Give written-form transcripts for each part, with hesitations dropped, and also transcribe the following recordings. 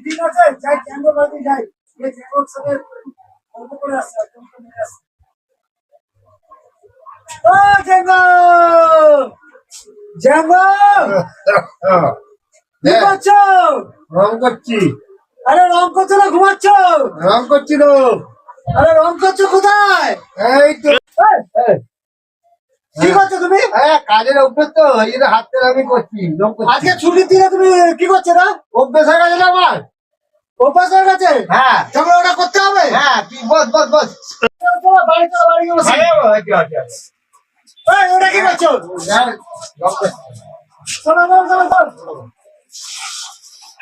ঠিক আছে, যাই জ্যাঙ্গো বাড়ি যাই, এই জ্যাঙ্গোর সঙ্গে গল্প করে আসছে, একদম তো নিয়ে আসছে। ও জ্যাঙ্গো, জ্যাঙ্গো কি করছো? রং করছি। আরে রং করছো না ঘুমাচ্ছ? রং করছি তো। আরে রং করছো কোথায়? এই তো কি করছো তুমি? কাজের অভ্যেস তো, এই জন্য হাতে আমি করছি, রং করছি। আজকে ছুটির দিনে তুমি কি করছো না? অভ্যেস হয়ে গেছে না আমার। অভ্যাস হয়ে গেছে? হ্যাঁ তাহলে ওটা করতে হবে। হ্যাঁ, তুই বস বস বস। চলো, চলো, বাড়ি চলো, বাড়ি গিয়ে বসি। এই, ওটা কি করছো? রং করছি। চলো, চলো, চলো, চলো।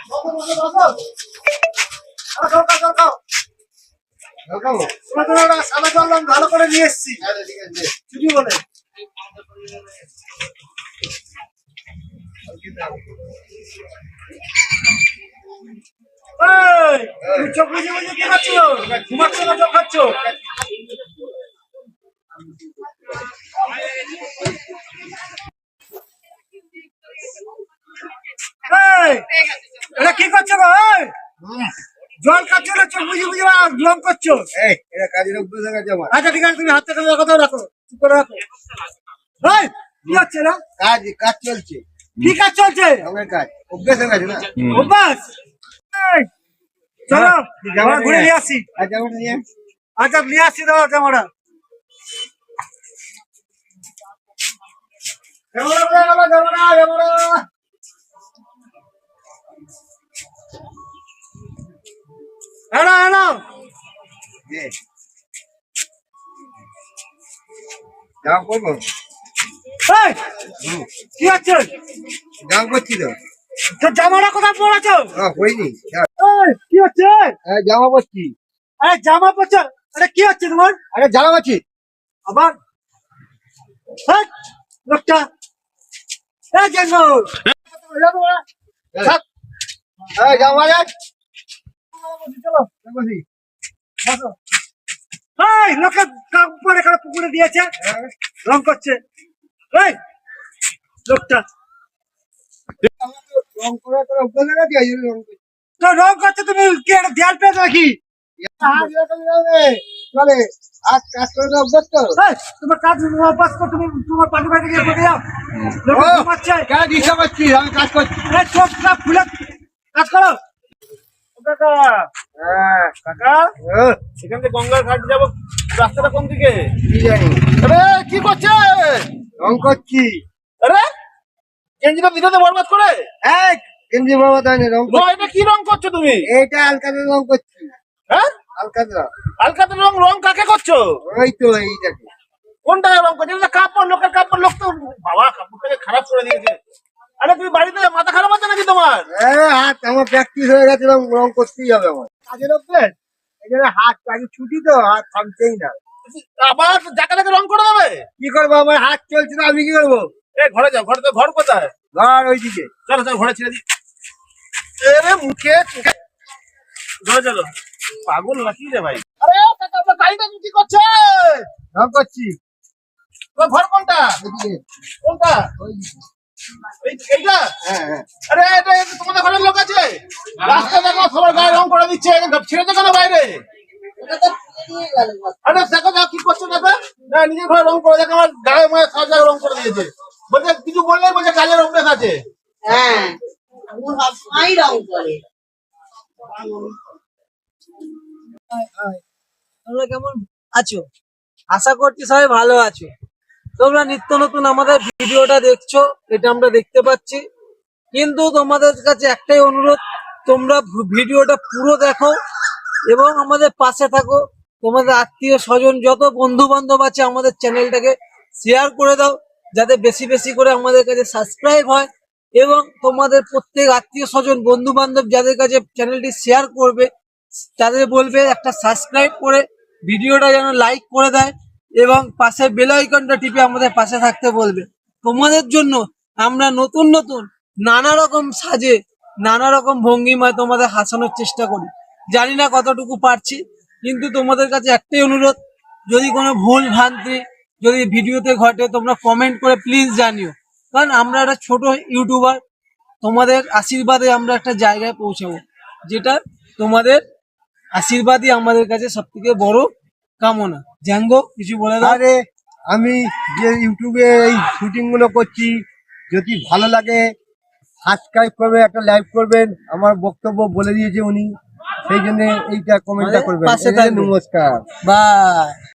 বসো, বসো, বসো। খাও, খাও, খাও, খাও। রং করবো? তোমার জন্য ওটা সাদা জল ভালো করে নিয়ে এসেছি, আচ্ছা, ঠিক আছে। ছুটি বলে। এই, তুমি চোখ বুজে বুজে কি করছো? ঘুমাচ্ছ না জল খাচ্ছ? এই, এটা কি করছো গো? এই, জল খাচ্ছো না, চোখ বুঝে বুঝে লং করছো? এই, এটা কাজের অভ্যেস হয়ে গেছে আমার। আচ্ছা ঠিক আছে, তুমি হাতটা তুমি কথা রাখো, চুপ করে রাখো। এই, কি হচ্ছে না? কাজ চলছে, কি কাজ চলছে? রঙের কাজ অভ্যেস হয়ে গেছে না। অভ্যাস। এই, চলো আমরা ঘুরে নিয়ে আসি। আচ্ছা, আমার নিয়ে আয়। আচ্ছা নিয়ে আসছি, দাও ক্যামেরা। ক্যামেরা কোথায় গেল? Camera, camera. এনো, এনো। দে। জামা করবো? এই, কি হচ্ছে? জামা করছি তো। তোর জামাটা কোথায় পড়েছো? হয়নি। এই, কি হচ্ছে? জামা করছি। আরে জামা পড়ছো? আরে কি হচ্ছে তোমার? আরে জামা করছি। আবার এই, লোকটা এই জানো জামা যাক। চলো বসি। বসো। এই লোকে কাপড় এখানে পুকুরে দিয়েছে, রং করছে। এই লোকটা রং করা তোর অভ্যাস হয়ে গেছে, এই জন্য রং করছি। তো রং করছে, তুমি কি একটা দেয়াল পেয়ে নাকি? চলে আজ কাজ করে তো অভ্যাস তো। এই, তোমার কাজ অভ্যাস করো, তুমি তোমার পাটি পাটি গিয়ে বসে যাও। লোকে ঘুমাচ্ছে। কেন ডিস্টার্ব করছি? আমি কাজ করছি। এই চোখটা খুলে কাজ করো। ও কাকা, কাকা, এখান থেকে গঙ্গার ঘাট যাবো, রাস্তাটা কোন দিকে? কি জানি, আরে কি করছে? রং করছি। আরে গেঞ্জিটা ভিতরে বরবাদ করে। এই কেন্দ্রীয় বাবা তাই না, রং করছি। এটা কি রং করছো তুমি? এইটা আলকাদের রং করছি। হ্যাঁ, আলকাদরা। হালকাতে রং, রং কাকে করছো? ওই তো এইটাকে। কোনটা রং করছো? এটা কাপড়, লোকের কাপড়, লোক তো বাবা কাপড়টাকে খারাপ করে দিয়েছে। আরে তুমি বাড়িতে মাথা খারাপ আছে নাকি তোমার? হাত আমার প্র্যাকটিস হয়ে গেছে, রং করতেই হবে আমার। কাজের অভ্যেস, এই জন্য হাত কাজে ছুটি তো, হাত থামছেই না। আবার যাকে তাকে রং করে দেবে? কি করবো, আমার হাত চলছে না, আমি কি করবো? এই ঘরে যাও, ঘরে তো, ঘর কোথায়? ঘর ওইদিকে। চলো চলো, ঘরে ছেড়ে দিই। এরে মুখে ঘরে চলো। পাগল নাকি রে ভাই? আরে কাকা, আপনার গাড়িটা কি করছে? রং করছি। তোমার ঘর কোনটা? ওইদিকে। কোনটা? ওইদিকে। এইটা? হ্যাঁ হ্যাঁ। আরে এটা তোমাদের ঘরের লোক আছে? রাস্তা দেখো, সবার গায়ে রং করে দিচ্ছে, ছেড়ে দে কেন বাইরে? আরে দেখো দেখো কি করছো, দেখো না, নিজের ঘরে রং করে দেখো, আমার গায়ে মায়ে সব জায়গায় রং করে দিয়েছে। বলছে কিছু বললেই বলছে কাজের অভ্যেস আছে। হ্যাঁ, ও সবসময় রং করে। তোমরা কেমন আছো? আশা করছি সবাই ভালো আছো। তোমরা নিত্য নতুন আমাদের ভিডিওটা দেখছো, এটা আমরা দেখতে পাচ্ছি, কিন্তু তোমাদের কাছে একটাই অনুরোধ, তোমরা ভিডিওটা পুরো দেখো এবং আমাদের পাশে থাকো। তোমাদের আত্মীয় স্বজন যত বন্ধু বান্ধব আছে আমাদের চ্যানেলটাকে শেয়ার করে দাও, যাতে বেশি বেশি করে আমাদের কাছে সাবস্ক্রাইব হয়, এবং তোমাদের প্রত্যেক আত্মীয় স্বজন বন্ধু বান্ধব যাদের কাছে চ্যানেলটি শেয়ার করবে তাদের বলবে একটা সাবস্ক্রাইব করে ভিডিওটা যেন লাইক করে দেয় এবং পাশে বেল আইকনটা টিপে আমাদের পাশে থাকতে বলবে। তোমাদের জন্য আমরা নতুন নতুন নানা রকম সাজে, নানা রকম ভঙ্গিমায় তোমাদের হাসানোর চেষ্টা করি। জানি না কতটুকু পারছি, কিন্তু তোমাদের কাছে একটাই অনুরোধ, যদি কোনো ভুল ভ্রান্তি যদি ভিডিওতে ঘটে তোমরা কমেন্ট করে প্লিজ জানিও, কারণ আমরা একটা ছোট ইউটিউবার, তোমাদের আশীর্বাদে আমরা একটা জায়গায় পৌঁছাবো। যেটা তোমাদের আশীর্বাদই আমাদের কাছে সব থেকে বড় কামনা। জ্যাঙ্গো কিছু বলে দাও। আরে আমি যে ইউটিউবে এই শুটিং গুলো করছি, যদি ভালো লাগে সাবস্ক্রাইব করবে, একটা লাইক করবেন। আমার বক্তব্য বলে দিয়েছে উনি, সেই জন্য এইটা কমেন্টটা করবেন। পাশে থাকবেন। নমস্কার। বাই।